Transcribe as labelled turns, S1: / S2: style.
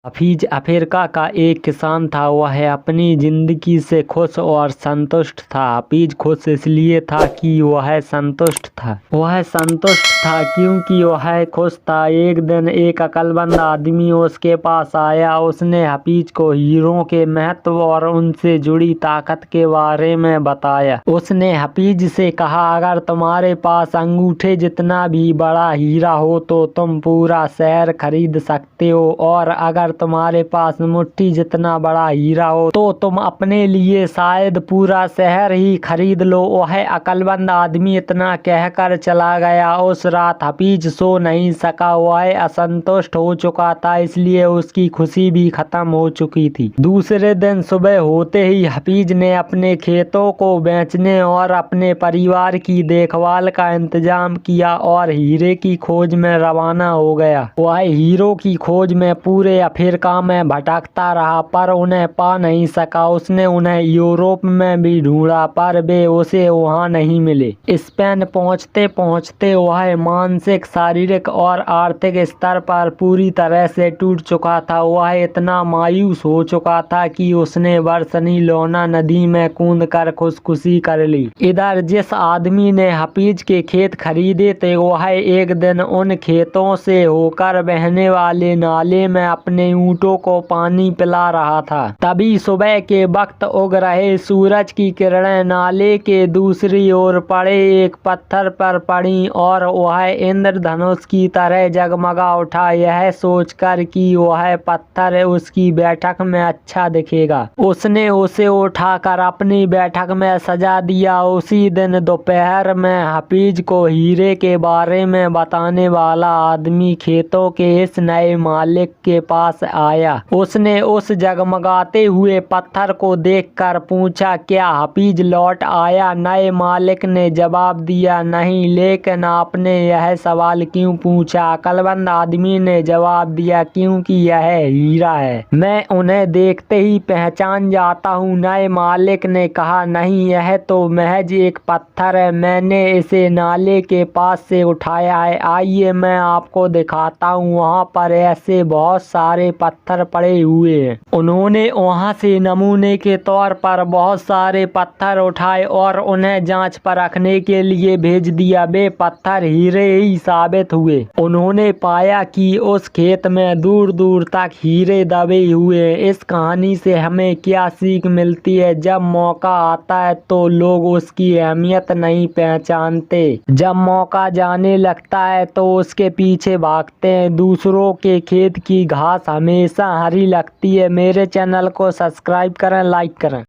S1: Hafeez Africa का एक किसान था। वह अपनी जिंदगी से खुश और संतुष्ट था। हफीज खुश इसलिए था कि वह संतुष्ट था। क्योंकि वह खुश था। एक दिन एक अक्लमंद आदमी उसके पास आया। उसने हफीज को हीरों के महत्व और उनसे जुड़ी ताकत के बारे में बताया। उसने हफीज से कहा, अगर तुम्हारे पास अंगूठे जितना भी बड़ा हीरा हो तो तुम पूरा शहर खरीद सकते हो, और अगर तुम्हारे पास मुट्ठी जितना बड़ा हीरा हो तो तुम अपने लिए शायद पूरा शहर ही खरीद लो। वह अक्लमंद आदमी इतना कहकर चला गया। उस रात हफीज सो नहीं सका। वह असंतुष्ट हो चुका था, इसलिए उसकी खुशी भी खत्म हो चुकी थी। दूसरे दिन सुबह होते ही हफीज ने अपने खेतों को बेचने और अपने परिवार की देखभाल का इंतजाम किया और हीरे की खोज में रवाना हो गया। वह हीरो की खोज में पूरे अफ्रीका में भटकता रहा, पर उन्हें पा नहीं सका। उसने उन्हें यूरोप में भी ढूंढा, पर वे उसे वहां नहीं मिले। स्पेन पहुंचते पहुंचते वह मानसिक, शारीरिक और आर्थिक स्तर पर पूरी तरह से टूट चुका था। वह इतना मायूस हो चुका था कि उसने बार्सिलोना नदी में कूदकर खुदकुशी कर ली। इधर जिस आदमी ने हफीज के खेत खरीदे थे, वह एक दिन उन खेतों से होकर बहने वाले नाले में अपने ऊँटों को पानी पिला रहा था। तभी सुबह के वक्त उग रहे सूरज की किरणें नाले के दूसरी ओर पड़े एक पत्थर पर पड़ी और वह इंद्रधनुष की तरह जगमगा उठा। यह सोचकर कि वह पत्थर उसकी बैठक में अच्छा दिखेगा, उसने उसे उठाकर अपनी बैठक में सजा दिया। उसी दिन दोपहर में हफीज को हीरे के बारे में बताने वाला आदमी खेतों के इस नए मालिक के पास आया। उसने उस जगमगाते हुए पत्थर को देखकर पूछा, क्या हफीज लौट आया? नए मालिक ने जवाब दिया, नहीं। लेकिन आपने यह सवाल क्यों पूछा? अक्लमंद आदमी ने जवाब दिया, क्योंकि यह हीरा है, मैं उन्हें देखते ही पहचान जाता हूँ। नए मालिक ने कहा, नहीं, यह तो महज एक पत्थर है, मैंने इसे नाले के पास से उठाया है। आइए मैं आपको दिखाता हूँ, वहाँ पर ऐसे बहुत सारे पत्थर पड़े हुए हैं। उन्होंने वहाँ से नमूने के तौर पर बहुत सारे पत्थर उठाए और उन्हें जांच परखने के लिए भेज दिया। वे पत्थर हीरे ही साबित हुए। उन्होंने पाया कि उस खेत में दूर दूर तक हीरे दबे हुए हैं। इस कहानी से हमें क्या सीख मिलती है? जब मौका आता है तो लोग उसकी अहमियत नहीं पहचानते। जब मौका जाने लगता है तो उसके पीछे भागते हैं। दूसरों के खेत की घास हमेशा हरी लगती है। मेरे चैनल को सब्सक्राइब करें, लाइक करें।